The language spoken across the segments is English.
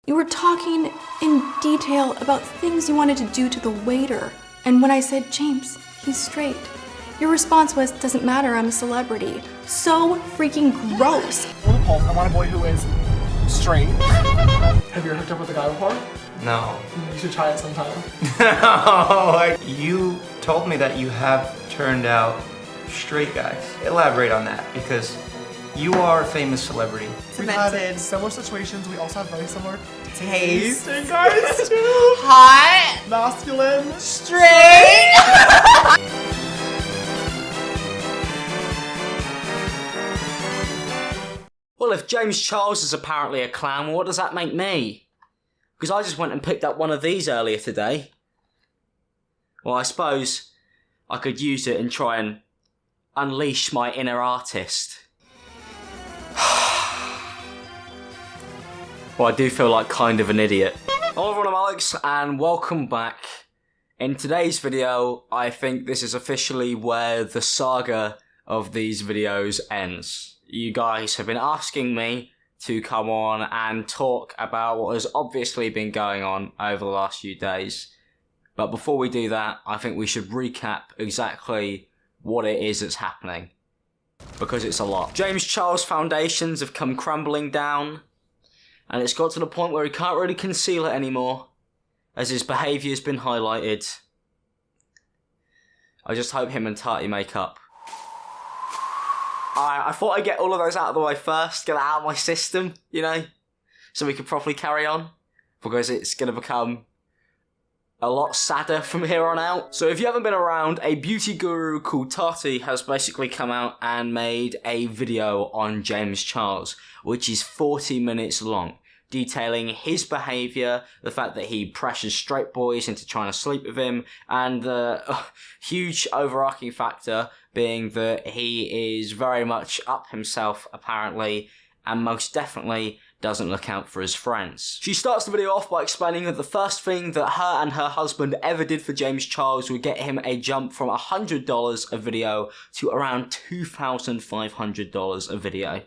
You were talking in detail about things you wanted to do to the waiter. And when I said, James, he's straight, your response was, doesn't matter, I'm a celebrity. So freaking gross. I want a boy who is straight. Have you ever hooked up with a guy before? No. You should try it sometime. No, you told me that you have turned out straight guys. Elaborate on that, because you are a famous celebrity. We've had similar situations. We also have very similar Taste. guys too. Hot. Masculine. Straight. Well, if James Charles is apparently a clown, what does that make me? Because I just went and picked up one of these earlier today. Well, I suppose I could use it and try and unleash my inner artist. Well, I do feel like kind of an idiot. Hello everyone, I'm Alex, and welcome back. In today's video, I think this is officially where the saga of these videos ends. You guys have been asking me to come on and talk about what has obviously been going on over the last few days. But before we do that, I think we should recap exactly what it is that's happening. Because it's a lot. James Charles' foundations have come crumbling down, and it's got to the point where he can't really conceal it anymore, as his behaviour has been highlighted. I just hope him and Tati make up. I thought I'd get all of those out of the way first, get it out of my system, you know, so we could properly carry on, because it's going to become a lot sadder from here on out. So if you haven't been around, a beauty guru called Tati has basically come out and made a video on James Charles, which is 40 minutes long, detailing his behaviour, the fact that he pressures straight boys into trying to sleep with him, and the huge overarching factor being that he is very much up himself, apparently, and most definitely doesn't look out for his friends. She starts the video off by explaining that the first thing that her and her husband ever did for James Charles would get him a jump from $100 a video to around $2,500 a video.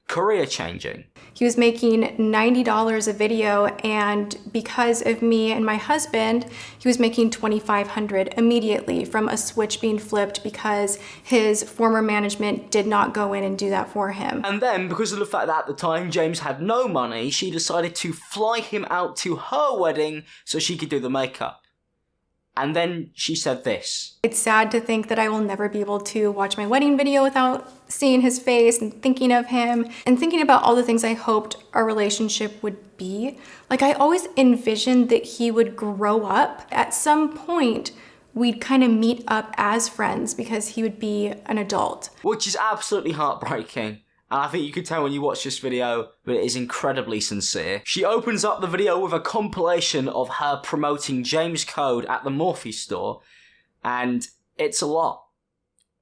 Career changing. He was making $90 a video, and because of me and my husband, he was making $2,500 immediately from a switch being flipped because his former management did not go in and do that for him. And then, because of the fact that at the time James had no money, she decided to fly him out to her wedding so she could do the makeup. And then she said this. It's sad to think that I will never be able to watch my wedding video without seeing his face and thinking of him and thinking about all the things I hoped our relationship would be. Like, I always envisioned that he would grow up. At some point, we'd kind of meet up as friends because he would be an adult. Which is absolutely heartbreaking. And I think you can tell when you watch this video, but it is incredibly sincere. She opens up the video with a compilation of her promoting James' code at the Morphe store, and it's a lot.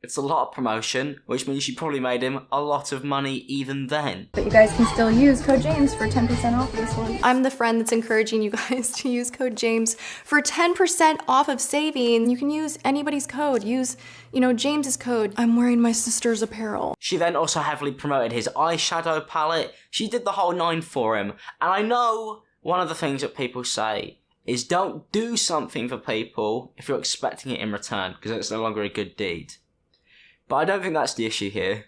It's a lot of promotion, which means she probably made him a lot of money even then. But you guys can still use code James for 10% off this one. I'm the friend that's encouraging you guys to use code James for 10% off of saving. You can use anybody's code. Use, James's code. I'm wearing my sister's apparel. She then also heavily promoted his eyeshadow palette. She did the whole 9 for him. And I know one of the things that people say is don't do something for people if you're expecting it in return, because it's no longer a good deed. But I don't think that's the issue here.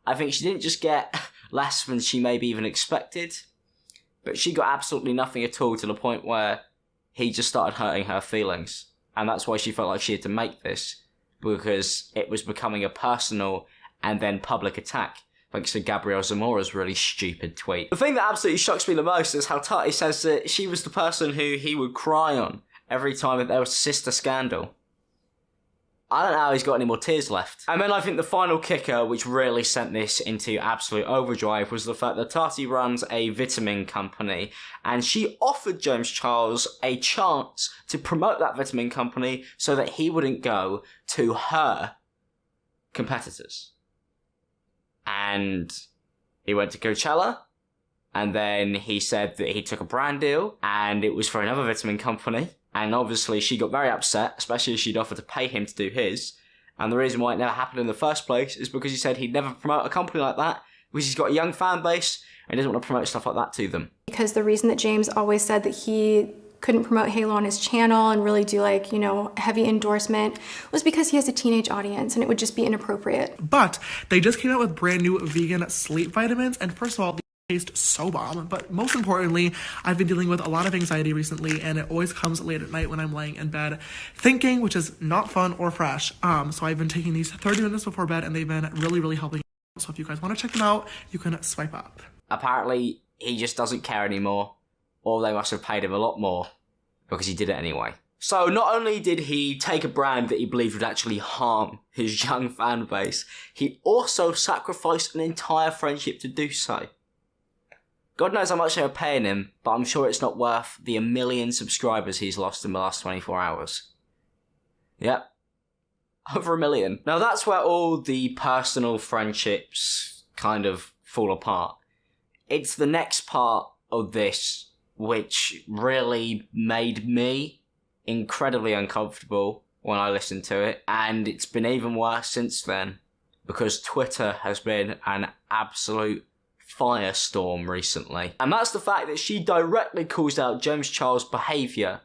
I think she didn't just get less than she maybe even expected, but she got absolutely nothing at all, to the point where he just started hurting her feelings. And that's why she felt like she had to make this, because it was becoming a personal and then public attack, thanks to Gabrielle Zamora's really stupid tweet. The thing that absolutely shocks me the most is how Tati says that she was the person who he would cry on every time that there was a sister scandal. I don't know how he's got any more tears left. And then I think the final kicker, which really sent this into absolute overdrive, was the fact that Tati runs a vitamin company, and she offered James Charles a chance to promote that vitamin company so that he wouldn't go to her competitors. And he went to Coachella, and then he said that he took a brand deal, and it was for another vitamin company. And obviously she got very upset, especially as she'd offered to pay him to do his. And the reason why it never happened in the first place is because he said he'd never promote a company like that, because he's got a young fan base and he doesn't want to promote stuff like that to them. Because the reason that James always said that he couldn't promote Halo on his channel and really do like, you know, heavy endorsement was because he has a teenage audience and it would just be inappropriate. But they just came out with brand new vegan sleep vitamins, and first of all, they taste so bomb. But most importantly, I've been dealing with a lot of anxiety recently, and it always comes late at night when I'm laying in bed thinking, which is not fun or fresh. So I've been taking these 30 minutes before bed, and they've been really, really helping. So if you guys want to check them out, you can swipe up. Apparently, he just doesn't care anymore, or they must have paid him a lot more because he did it anyway. So not only did he take a brand that he believed would actually harm his young fan base, he also sacrificed an entire friendship to do so. God knows how much they were paying him, but I'm sure it's not worth the 1 million subscribers he's lost in the last 24 hours. Yep. Over 1 million. Now that's where all the personal friendships kind of fall apart. It's the next part of this which really made me incredibly uncomfortable when I listened to it, and it's been even worse since then because Twitter has been an absolute firestorm recently. And that's the fact that she directly calls out James Charles' behaviour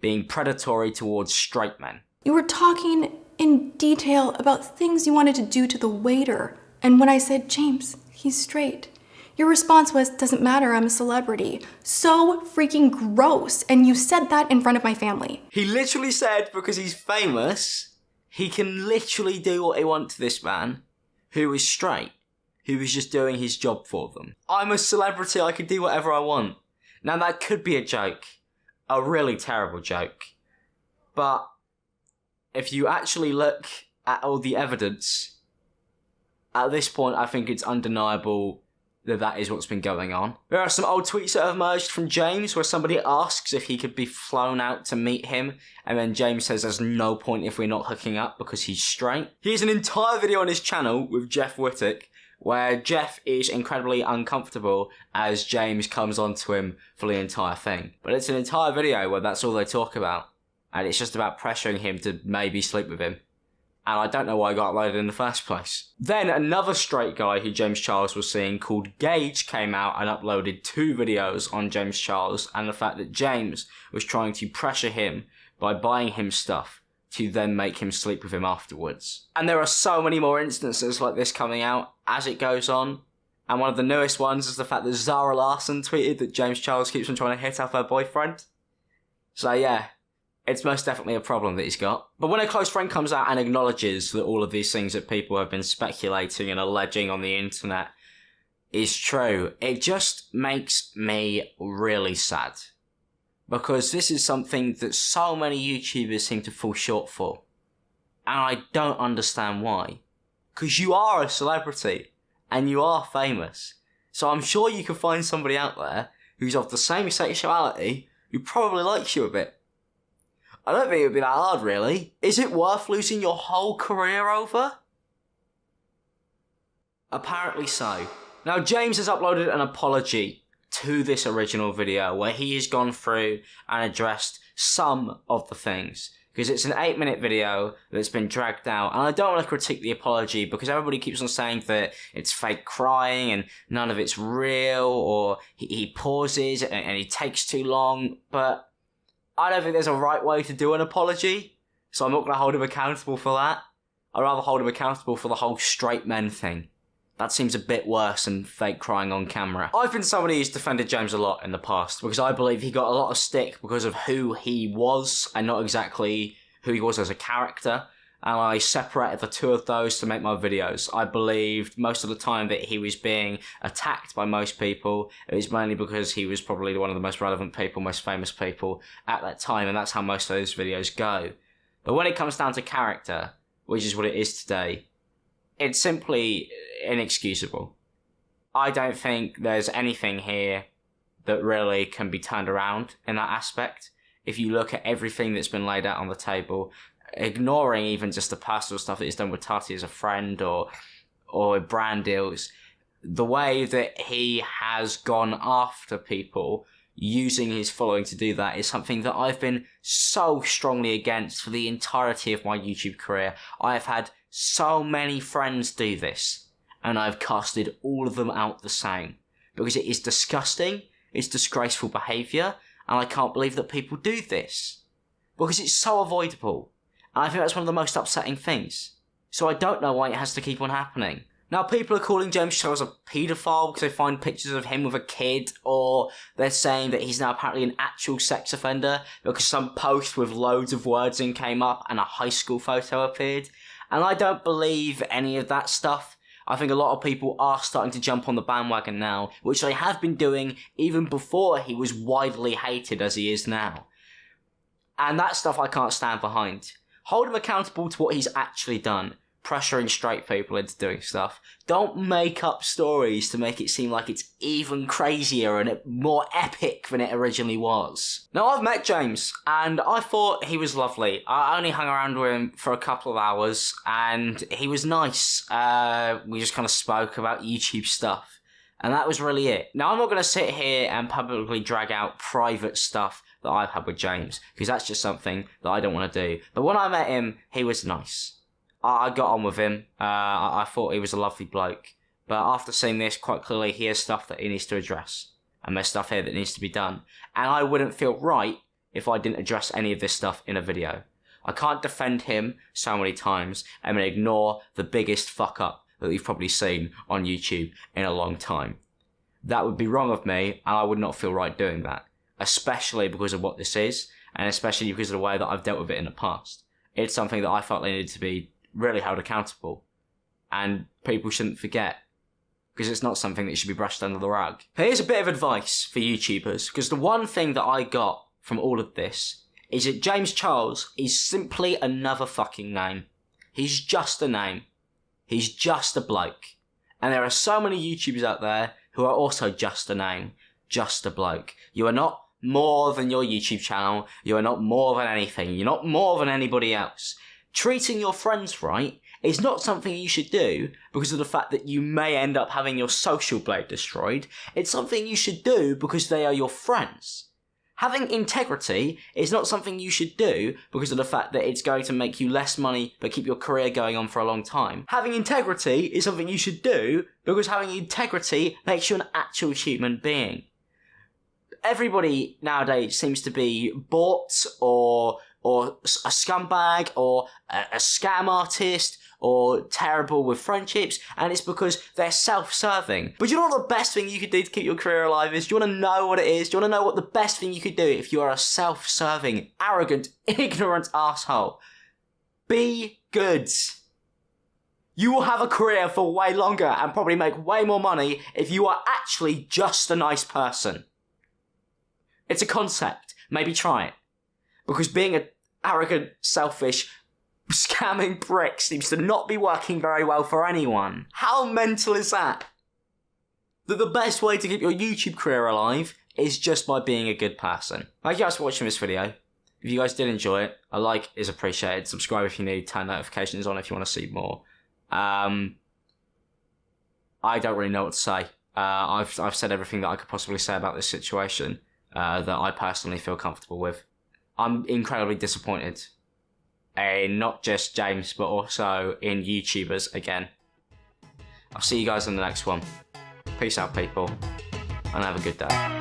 being predatory towards straight men. You were talking in detail about things you wanted to do to the waiter, and when I said, James, he's straight, your response was, doesn't matter, I'm a celebrity. So freaking gross, and you said that in front of my family. He literally said because he's famous, he can literally do what he wants to this man, who is straight, who is just doing his job for them. I'm a celebrity, I can do whatever I want. Now that could be a joke, a really terrible joke, but if you actually look at all the evidence, at this point I think it's undeniable that is what's been going on. There are some old tweets that have emerged from James where somebody asks if he could be flown out to meet him, and then James says there's no point if we're not hooking up because he's straight. He has an entire video on his channel with Jeff Wittick where Jeff is incredibly uncomfortable as James comes onto him for the entire thing. But it's an entire video where that's all they talk about, and it's just about pressuring him to maybe sleep with him. And I don't know why I got uploaded in the first place. Then another straight guy who James Charles was seeing called Gage came out and uploaded 2 videos on James Charles and the fact that James was trying to pressure him by buying him stuff to then make him sleep with him afterwards. And there are so many more instances like this coming out as it goes on. And one of the newest ones is the fact that Zara Larsson tweeted that James Charles keeps on trying to hit up her boyfriend. So yeah, it's most definitely a problem that he's got. But when a close friend comes out and acknowledges that all of these things that people have been speculating and alleging on the internet is true, it just makes me really sad. Because this is something that so many YouTubers seem to fall short for. And I don't understand why. Because you are a celebrity and you are famous. So I'm sure you can find somebody out there who's of the same sexuality who probably likes you a bit. I don't think it would be that hard, really. Is it worth losing your whole career over? Apparently so. Now, James has uploaded an apology to this original video where he has gone through and addressed some of the things. Because it's an 8-minute video that's been dragged out. And I don't want to critique the apology because everybody keeps on saying that it's fake crying and none of it's real, or he pauses and he takes too long. But I don't think there's a right way to do an apology, so I'm not going to hold him accountable for that. I'd rather hold him accountable for the whole straight men thing. That seems a bit worse than fake crying on camera. I've been somebody who's defended James a lot in the past because I believe he got a lot of stick because of who he was and not exactly who he was as a character. And I separated the two of those to make my videos. I believed most of the time that he was being attacked by most people. It was mainly because he was probably one of the most relevant people, most famous people at that time, and that's how most of those videos go. But when it comes down to character, which is what it is today, it's simply inexcusable. I don't think there's anything here that really can be turned around in that aspect. If you look at everything that's been laid out on the table, ignoring even just the personal stuff that he's done with Tati as a friend or brand deals, the way that he has gone after people using his following to do that is something that I've been so strongly against for the entirety of my YouTube career. I have had so many friends do this, and I've casted all of them out the same. Because it is disgusting, it's disgraceful behaviour, and I can't believe that people do this. Because it's so avoidable. And I think that's one of the most upsetting things. So I don't know why it has to keep on happening. Now, people are calling James Charles a paedophile because they find pictures of him with a kid, or they're saying that he's now apparently an actual sex offender because some post with loads of words in came up and a high school photo appeared. And I don't believe any of that stuff. I think a lot of people are starting to jump on the bandwagon now, which they have been doing even before he was widely hated as he is now. And that stuff I can't stand behind. Hold him accountable to what he's actually done. Pressuring straight people into doing stuff. Don't make up stories to make it seem like it's even crazier and more epic than it originally was. Now, I've met James, and I thought he was lovely. I only hung around with him for a couple of hours, and he was nice. We just kind of spoke about YouTube stuff, and that was really it. Now, I'm not going to sit here and publicly drag out private stuff that I've had with James, because that's just something that I don't want to do. But when I met him, he was nice. I got on with him. I thought he was a lovely bloke. But after seeing this, quite clearly, he has stuff that he needs to address. And there's stuff here that needs to be done. And I wouldn't feel right if I didn't address any of this stuff in a video. I can't defend him so many times and then ignore the biggest fuck up that we've probably seen on YouTube in a long time. That would be wrong of me, and I would not feel right doing that. Especially because of what this is, and especially because of the way that I've dealt with it in the past. It's something that I felt they needed to be really held accountable, and people shouldn't forget, because it's not something that should be brushed under the rug. Here's a bit of advice for YouTubers, because the one thing that I got from all of this is that James Charles is simply another fucking name. He's just a name. He's just a bloke. And there are so many YouTubers out there who are also just a name, just a bloke. You are not more than your YouTube channel. You are not more than anything. You're not more than anybody else. Treating your friends right is not something you should do because of the fact that you may end up having your social blade destroyed. It's something you should do because they are your friends. Having integrity is not something you should do because of the fact that it's going to make you less money but keep your career going on for a long time. Having integrity is something you should do because having integrity makes you an actual human being. Everybody nowadays seems to be bought or a scumbag, or a scam artist, or terrible with friendships, and it's because they're self-serving. But you know what the best thing you could do to keep your career alive is? Do you want to know what it is? Do you want to know what the best thing you could do if you are a self-serving, arrogant, ignorant asshole? Be good. You will have a career for way longer and probably make way more money if you are actually just a nice person. It's a concept. Maybe try it. Because being an arrogant, selfish, scamming prick seems to not be working very well for anyone. How mental is that? That the best way to keep your YouTube career alive is just by being a good person. Thank you guys for watching this video. If you guys did enjoy it, a like is appreciated. Subscribe if you need, turn notifications on if you want to see more. I don't really know what to say. I've said everything that I could possibly say about this situation that I personally feel comfortable with. I'm incredibly disappointed in not just James, but also in YouTubers again. I'll see you guys in the next one. Peace out, people, and have a good day.